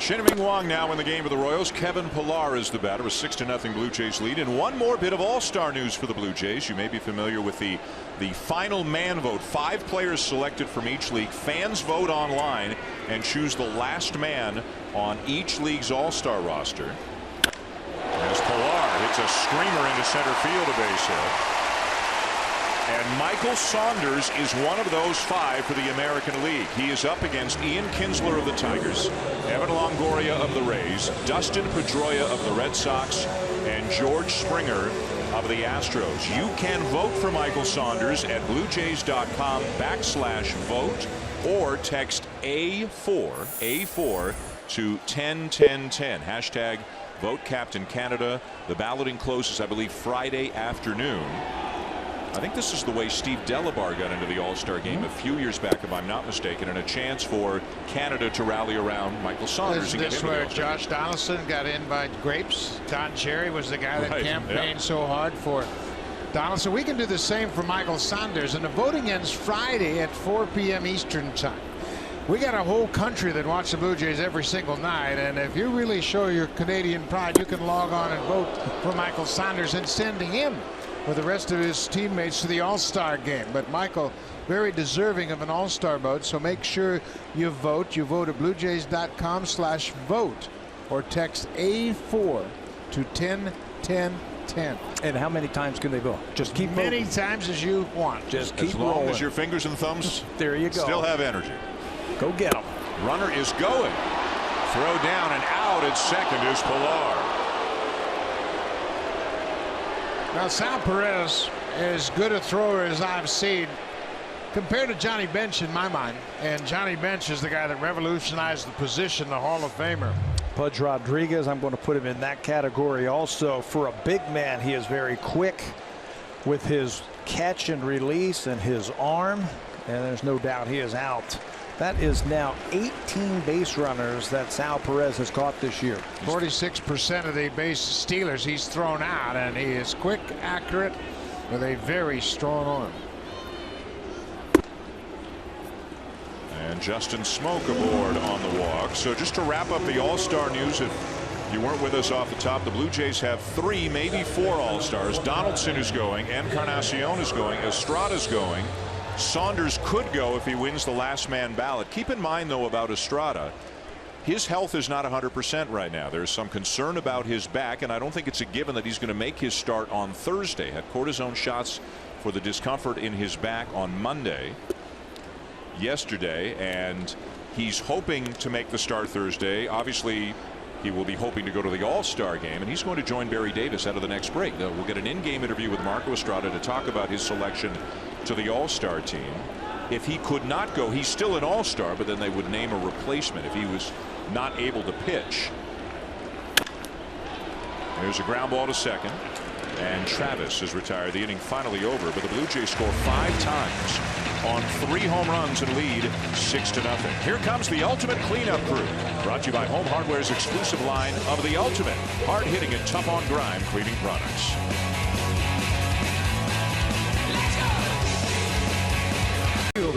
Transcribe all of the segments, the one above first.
Shin-Ming Wang now in the game for the Royals. Kevin Pillar is the batter. A 6-0 Blue Jays lead. And one more bit of all-star news for the Blue Jays. You may be familiar with the final man vote. 5 players selected from each league. Fans vote online and choose the last man on each league's all-star roster. As Pillar hits a screamer into center field, a base hit. And Michael Saunders is one of those 5 for the American League. He is up against Ian Kinsler of the Tigers, Evan Longoria of the Rays, Dustin Pedroia of the Red Sox, and George Springer of the Astros. You can vote for Michael Saunders at bluejays.com/vote or text A4 to 101010. Hashtag Vote Captain Canada. The balloting closes, I believe, Friday afternoon. I think this is the way Steve Delabar got into the All-Star game a few years back, if I'm not mistaken, and a chance for Canada to rally around Michael Saunders. This is where Josh Donaldson got in by grapes. Don Cherry was the guy that campaigned so hard for Donaldson. We can do the same for Michael Saunders, and the voting ends Friday at 4 p.m. Eastern time. We got a whole country that watch the Blue Jays every single night, and if you really show your Canadian pride, you can log on and vote for Michael Saunders and send him with the rest of his teammates to the All-Star game. But Michael, very deserving of an All-Star vote, so make sure you vote. You vote at bluejays.com/vote or text A4 to 101010. And how many times can they vote? Just keep many voting. times as you want. Just keep as long rolling. as your fingers and thumbs there you go. Still have energy. Go get them. Runner is going. Throw down and out at second is Pillar. Now, Sal Perez is good a thrower as I've seen compared to Johnny Bench in my mind. And Johnny Bench is the guy that revolutionized the position, the Hall of Famer. Pudge Rodriguez, I'm going to put him in that category also. For a big man, he is very quick with his catch and release and his arm. And there's no doubt he is out. That is now 18 base runners that Sal Perez has caught this year. 46% of the base stealers he's thrown out, and he is quick, accurate, with a very strong arm. And Justin Smoak aboard on the walk. So just to wrap up the All-Star news, if you weren't with us off the top, the Blue Jays have 3, maybe 4 All-Stars. Donaldson is going, Encarnacion is going, Estrada's going. Saunders could go if he wins the last man ballot. Keep in mind, though, about Estrada, his health is not 100% right now. There's some concern about his back, and I don't think it's a given that he's going to make his start on Thursday. Had cortisone shots for the discomfort in his back on Monday, yesterday, and he's hoping to make the start Thursday. Obviously, he will be hoping to go to the All-Star game, and he's going to join Barry Davis out of the next break. We'll get an in-game interview with Marco Estrada to talk about his selection to the All-Star team. If he could not go, he's still an All-Star, but then they would name a replacement if he was not able to pitch. There's a ground ball to second, and Travis is retired. The inning finally over, but the Blue Jays score 5 times on 3 home runs and lead 6-0. Here comes the ultimate cleanup crew, brought to you by Home Hardware's exclusive line of the ultimate hard-hitting and tough-on-grime cleaning products.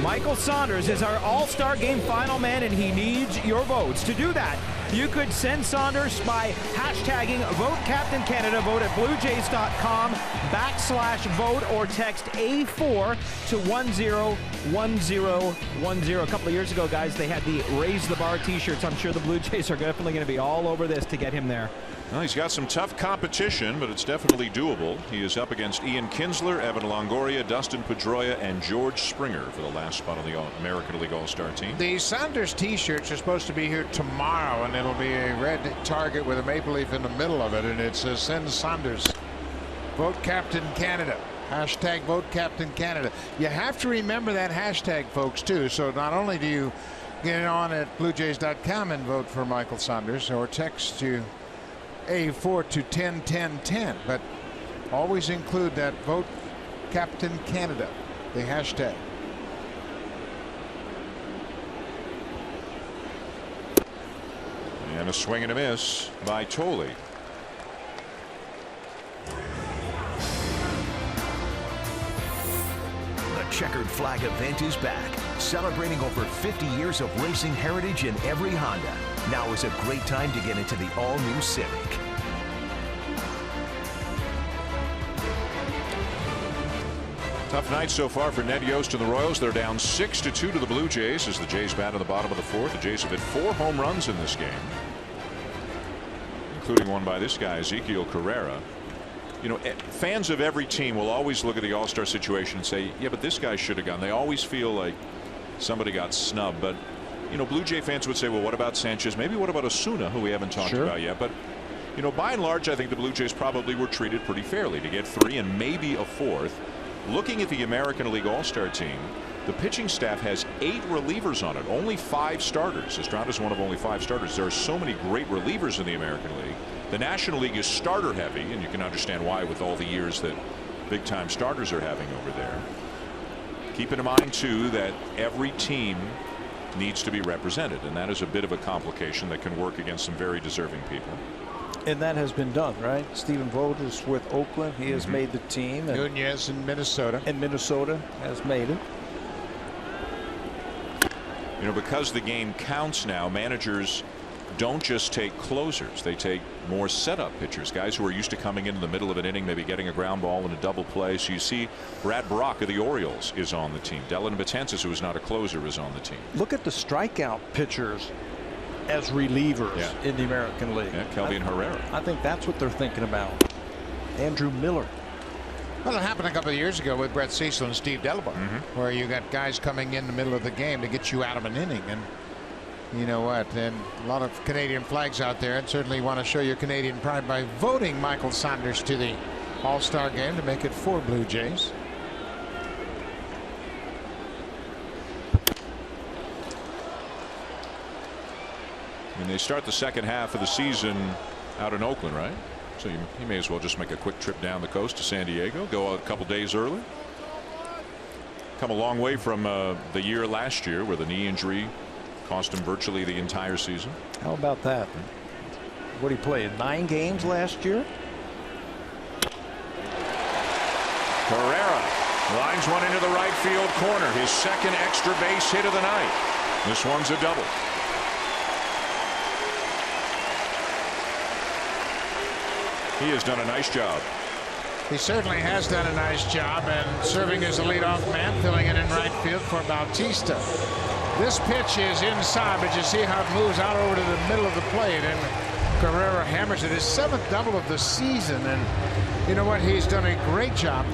Michael Saunders is our All-Star Game final man, and he needs your votes. To do that, you could send Saunders by hashtagging Vote Captain Canada. Vote at bluejays.com/vote or text A4 to 101010. A couple of years ago, guys, they had the Raise the Bar t-shirts. I'm sure the Blue Jays are definitely going to be all over this to get him there. Well, he's got some tough competition, but it's definitely doable. He is up against Ian Kinsler, Evan Longoria, Dustin Pedroia, and George Springer for the last spot on the American League All-Star team. The Saunders t-shirts are supposed to be here tomorrow, and it'll be a red target with a maple leaf in the middle of it, and it says send Saunders. Vote Captain Canada. Hashtag Vote Captain Canada. You have to remember that hashtag, folks, too. So not only do you get on at bluejays.com and vote for Michael Saunders or text to A4 to 101010, but always include that Vote Captain Canada, the hashtag. And a swing and a miss by Tolley. The checkered flag event is back, celebrating over 50 years of racing heritage in every Honda. Now is a great time to get into the all-new Civic. Tough night so far for Ned Yost and the Royals. They're down 6-2 to the Blue Jays as the Jays bat in the bottom of the fourth. The Jays have hit 4 home runs in this game, including one by this guy, Ezekiel Carrera. You know, fans of every team will always look at the All-Star situation and say, yeah, but this guy should have gone. They always feel like somebody got snubbed. But, you know, Blue Jay fans would say, well, what about Sanchez? Maybe what about Osuna, who we haven't talked about yet. But, you know, by and large, I think the Blue Jays probably were treated pretty fairly to get 3 and maybe a 4th. Looking at the American League All-Star team, the pitching staff has 8 relievers on it, only 5 starters. Estrada's one of only 5 starters. There are so many great relievers in the American League. The National League is starter heavy, and you can understand why with all the years that big time starters are having over there. Keeping in mind too that every team needs to be represented, and that is a bit of a complication that can work against some very deserving people. And that has been done, right? Stephen Vogt is with Oakland. He has made the team. And Nunez in Minnesota. And Minnesota has made it. You know, because the game counts now, managers don't just take closers. They take more setup pitchers, guys who are used to coming in the middle of an inning, maybe getting a ground ball in a double play. So you see Brad Brock of the Orioles is on the team. Dellin Betances, who is not a closer, is on the team. Look at the strikeout pitchers as relievers in the American League. Yeah, Kelvin Herrera. I think that's what they're thinking about. Andrew Miller. Well, it happened a couple of years ago with Brett Cecil and Steve Delabar, where you got guys coming in the middle of the game to get you out of an inning. And you know what? And a lot of Canadian flags out there, and certainly want to show your Canadian pride by voting Michael Saunders to the All-Star game to make it 4 Blue Jays. And they start the second half of the season out in Oakland, right? So you may as well just make a quick trip down the coast to San Diego, go a couple days early. Come a long way from the year last year where the knee injury cost him virtually the entire season. How about that? What he played 9 games last year. Carrera lines one into the right field corner, his second extra base hit of the night. This one's a double. He has done a nice job. He certainly has done a nice job, and serving as a leadoff man, filling it in right field for Bautista. This pitch is inside, but you see how it moves out over to the middle of the plate, and Carrera hammers it. His 7th double of the season, and you know what? He's done a great job.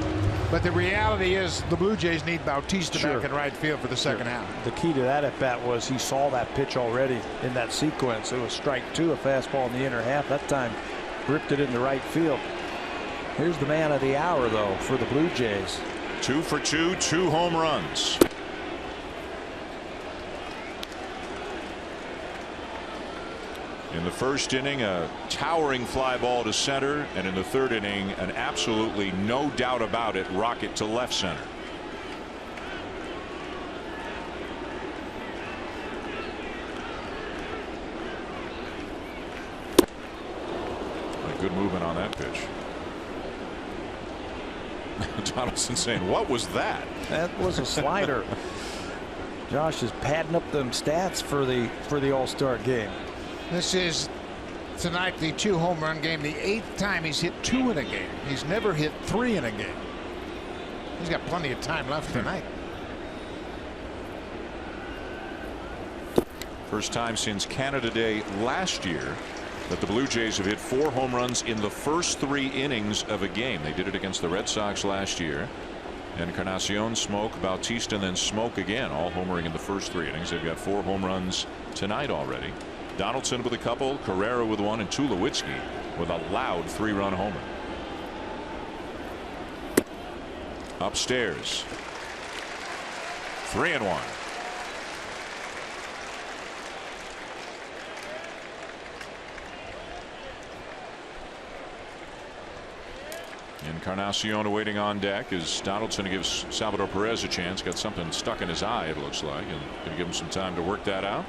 But the reality is the Blue Jays need Bautista back in right field for the second half. The key to that at bat was he saw that pitch already in that sequence. It was strike 2, a fastball in the inner half. That time ripped it into right field. Here's the man of the hour, though, for the Blue Jays. 2 for 2, 2 home runs. In the first inning, a towering fly ball to center, and in the third inning, an absolutely no doubt about it rocket to left center. Good movement on that pitch. Donaldson saying, what was that? That was a slider. Josh is padding up them stats for the All-Star game. This is tonight the 2 home run game, the 8th time he's hit 2 in a game. He's never hit 3 in a game. He's got plenty of time left tonight. First time since Canada Day last year that the Blue Jays have hit 4 home runs in the first 3 innings of a game. They did it against the Red Sox last year. Encarnacion, Smoke, Bautista, and then Smoke again, all homering in the first 3 innings. They've got 4 home runs tonight already. Donaldson with a couple, Carrera with 1, and Tulowitzki with a loud 3-run homer. Upstairs. 3-1. Encarnacion waiting on deck as Donaldson gives Salvador Perez a chance. Got something stuck in his eye, it looks like, and going to give him some time to work that out.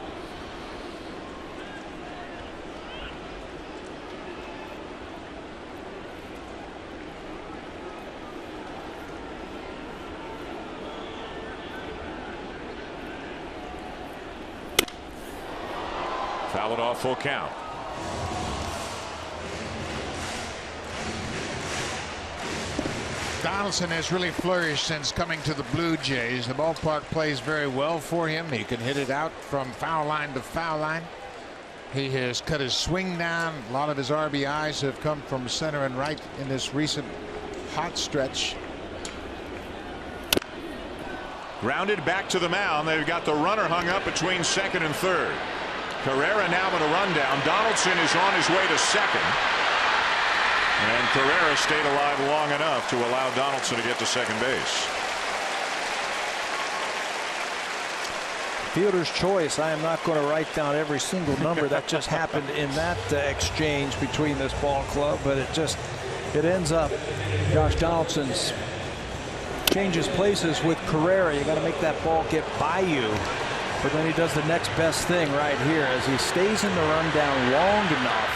Foul it off, full count. Donaldson has really flourished since coming to the Blue Jays. The ballpark plays very well for him. He can hit it out from foul line to foul line. He has cut his swing down. A lot of his RBIs have come from center and right in this recent hot stretch. Grounded back to the mound. They've got the runner hung up between second and third. Carrera now with a rundown. Donaldson is on his way to second. And Carrera stayed alive long enough to allow Donaldson to get to second base. Fielder's choice. I am not going to write down every single number that just happened in that exchange between this ball club, but it ends up Josh Donaldson's changes places with Carrera. You got to make that ball get by you, but then he does the next best thing right here as he stays in the rundown long enough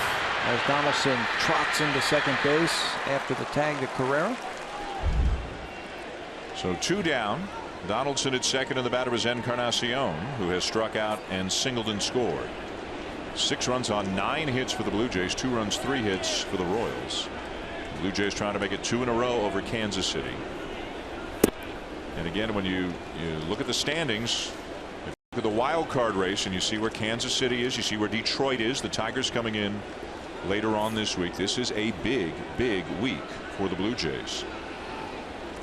as Donaldson trots into second base after the tag to Carrera. So 2 down. Donaldson at second, and the batter is Encarnacion, who has struck out and singled and scored. 6 runs on 9 hits for the Blue Jays, 2 runs, 3 hits for the Royals. The Blue Jays trying to make it 2 in a row over Kansas City. And again, when you look at the standings, if you look at the wild card race and you see where Kansas City is, you see where Detroit is, the Tigers coming in later on this week. This is a big week for the Blue Jays.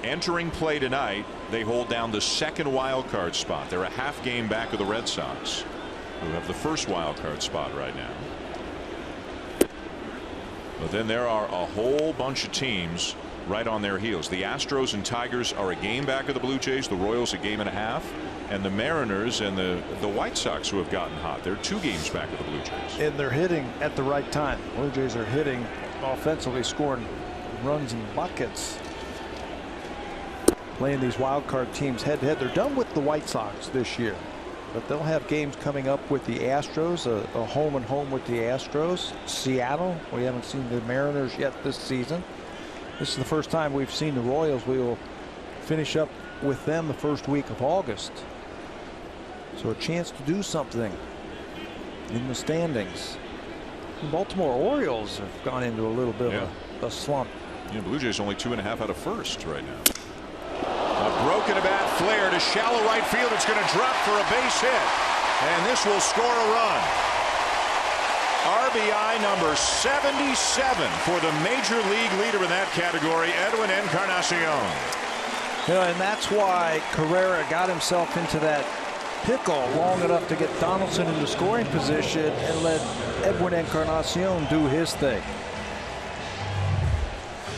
Entering play tonight, they hold down the second wild card spot. They're a half game back of the Red Sox, who have the first wild card spot right now. But then there are a whole bunch of teams right on their heels. The Astros and Tigers are a game back of the Blue Jays. The Royals a game and a half. And the Mariners and the White Sox, who have gotten hot, they're 2 games back of the Blue Jays. And they're hitting at the right time. Blue Jays are hitting offensively, scoring runs and buckets. Playing these wild card teams head to head. They're done with the White Sox this year, but they'll have games coming up with the Astros, a home and home with the Astros. Seattle, we haven't seen the Mariners yet this season. This is the first time we've seen the Royals. We will finish up with them the first week of August. So a chance to do something in the standings. The Baltimore Orioles have gone into a little bit of a slump. Yeah, Blue Jays only 2.5 out of first right now. A broken bat flare to shallow right field. It's going to drop for a base hit, and this will score a run. RBI number 77 for the major league leader in that category, Edwin Encarnacion. And that's why Carrera got himself into that pickle long enough to get Donaldson into scoring position and let Edwin Encarnacion do his thing.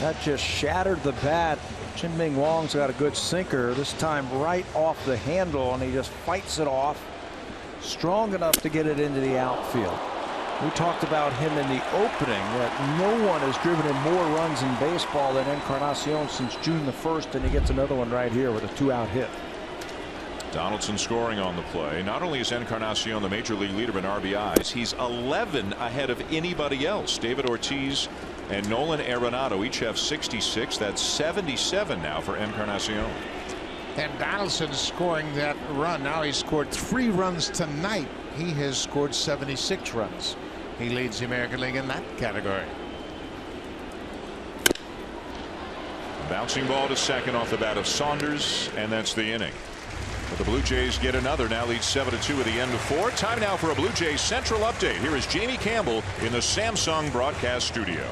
That just shattered the bat. Chien-Ming Wong's got a good sinker, this time right off the handle, and he just fights it off strong enough to get it into the outfield. We talked about him in the opening that no one has driven in more runs in baseball than Encarnacion since June the 1st, and he gets another one right here with a 2-out hit. Donaldson scoring on the play. Not only is Encarnacion the major league leader in RBIs, he's 11 ahead of anybody else. David Ortiz and Nolan Arenado each have 66. That's 77 now for Encarnacion. And Donaldson scoring that run. Now he's scored 3 runs tonight. He has scored 76 runs. He leads the American League in that category. Bouncing ball to second off the bat of Saunders, and that's the inning. But the Blue Jays get another, now lead 7-2 at the end of 4. Time now for a Blue Jays Central update. Here is Jamie Campbell in the Samsung broadcast studio.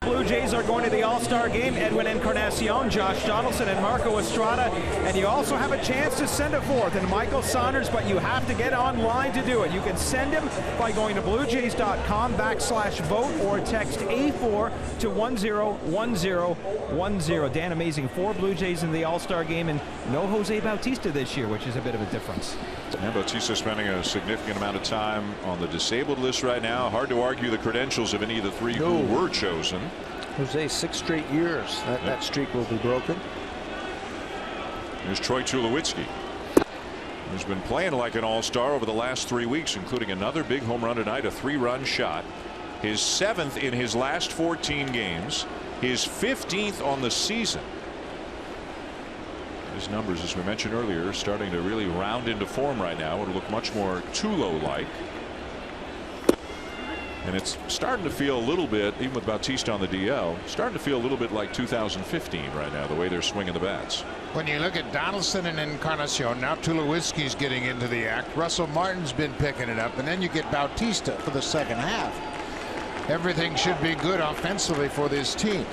Blue Jays are going to the All-Star game. Edwin Encarnacion, Josh Donaldson, and Marco Estrada. And you also have a chance to send it forth and Michael Saunders, but you have to get online to do it. You can send him by going to bluejays.com/vote or text A4 to 101010. Dan, amazing. 4 Blue Jays in the All-Star game and no Jose Bautista this year, which is a bit of a difference. And Bautista spending a significant amount of time on the disabled list right now. Hard to argue the credentials of any of the 3 who were chosen. Jose, 6 straight years that streak will be broken. Here's Troy Tulowitzki, who's been playing like an all-star over the last 3 weeks, including another big home run tonight, a 3-run shot, his 7th in his last 14 games, his 15th on the season. His numbers, as we mentioned earlier, starting to really round into form right now. It'll look much more Tulo-like. And it's starting to feel a little bit, even with Bautista on the DL, starting to feel a little bit like 2015 right now, the way they're swinging the bats. When you look at Donaldson and Encarnacion, now Tulowitzki's getting into the act. Russell Martin's been picking it up, and then you get Bautista for the second half. Everything should be good offensively for this team.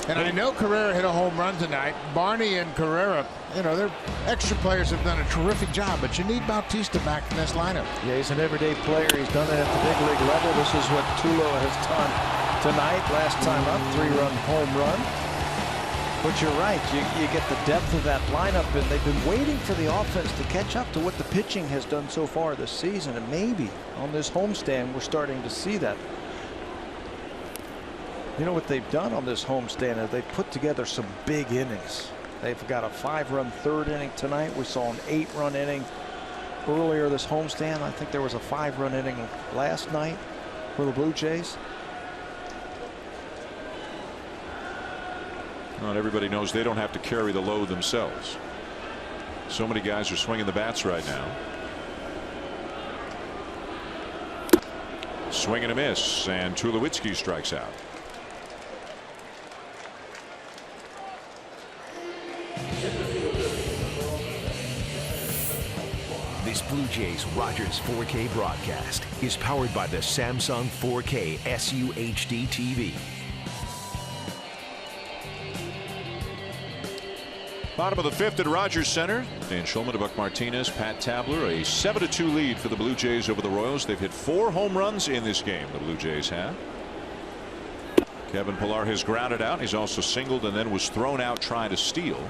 And I know Carrera hit a home run tonight. Barney and Carrera, you know, their extra players have done a terrific job, but you need Bautista back in this lineup. Yeah, he's an everyday player. He's done it at the big league level. This is what Tulo has done tonight. Last time up, 3-run home run. But you're right. You get the depth of that lineup, and they've been waiting for the offense to catch up to what the pitching has done so far this season. And maybe on this homestand, we're starting to see that. You know what they've done on this homestand is they've put together some big innings. They've got a 5-run third inning tonight. We saw an 8-run inning earlier this homestand. I think there was a 5-run inning last night for the Blue Jays. Not everybody knows they don't have to carry the load themselves. So many guys are swinging the bats right now. Swing and a miss, and Tulowitzki strikes out. This Blue Jays Rogers 4K broadcast is powered by the Samsung 4K SUHD TV. Bottom of the 5th at Rogers Center. Dan Schulman, Buck Martinez, Pat Tabler. A 7-2 lead for the Blue Jays over the Royals. They've hit 4 home runs in this game. The Blue Jays have. Kevin Pillar has grounded out. He's also singled and then was thrown out trying to steal.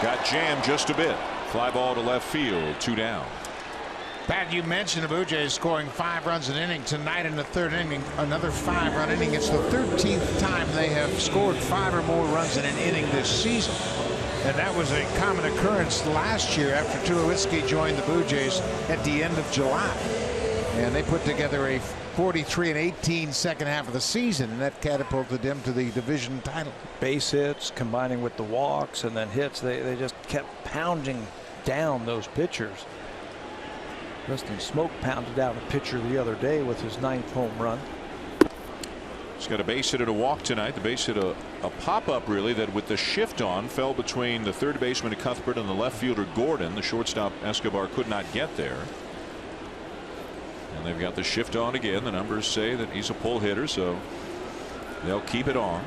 Got jammed just a bit. Fly ball to left field. 2 down. Pat, you mentioned the Blue Jays scoring 5 runs an inning tonight in the 3rd inning. Another 5-run inning. It's the 13th time they have scored 5 or more runs in an inning this season. And that was a common occurrence last year after Tulowitzki joined the Blue Jays at the end of July. And they put together a 43-18 second half of the season, and that catapulted them to the division title. Base hits combining with the walks and then hits. They just kept pounding down those pitchers. Dustin Smoke pounded down a pitcher the other day with his 9th home run. He's got a base hit and a walk tonight. The base hit a pop-up, really, that with the shift on fell between the third baseman Cuthbert and the left fielder Gordon. The shortstop Escobar could not get there. And they've got the shift on again. The numbers say that he's a pull hitter, so they'll keep it on.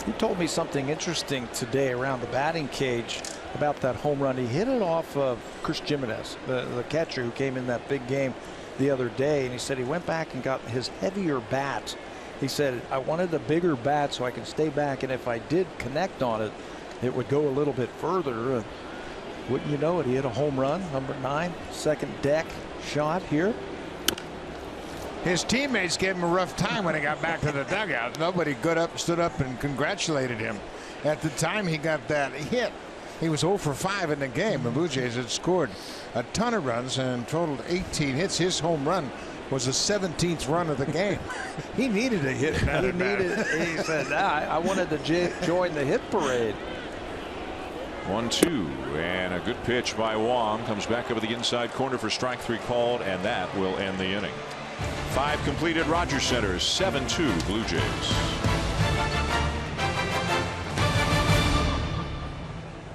He told me something interesting today around the batting cage about that home run. He hit it off of Chris Jimenez, the catcher who came in that big game the other day, and he said he went back and got his heavier bat. He said, I wanted a bigger bat so I can stay back, and if I did connect on it, it would go a little bit further. Wouldn't you know it, he hit a home run, number 9, second deck shot here. His teammates gave him a rough time when he got back to the dugout. Nobody stood up and congratulated him. At the time he got that hit, he was 0 for 5 in the game. The Blue Jays had scored a ton of runs and totaled 18 hits. His home run was the 17th run of the game. He needed a hit. He said, I wanted to join the hit parade. 1-2, and a good pitch by Wong. Comes back over the inside corner for strike 3 called, and that will end the inning. 5 completed. Rogers Center, 7-2 Blue Jays.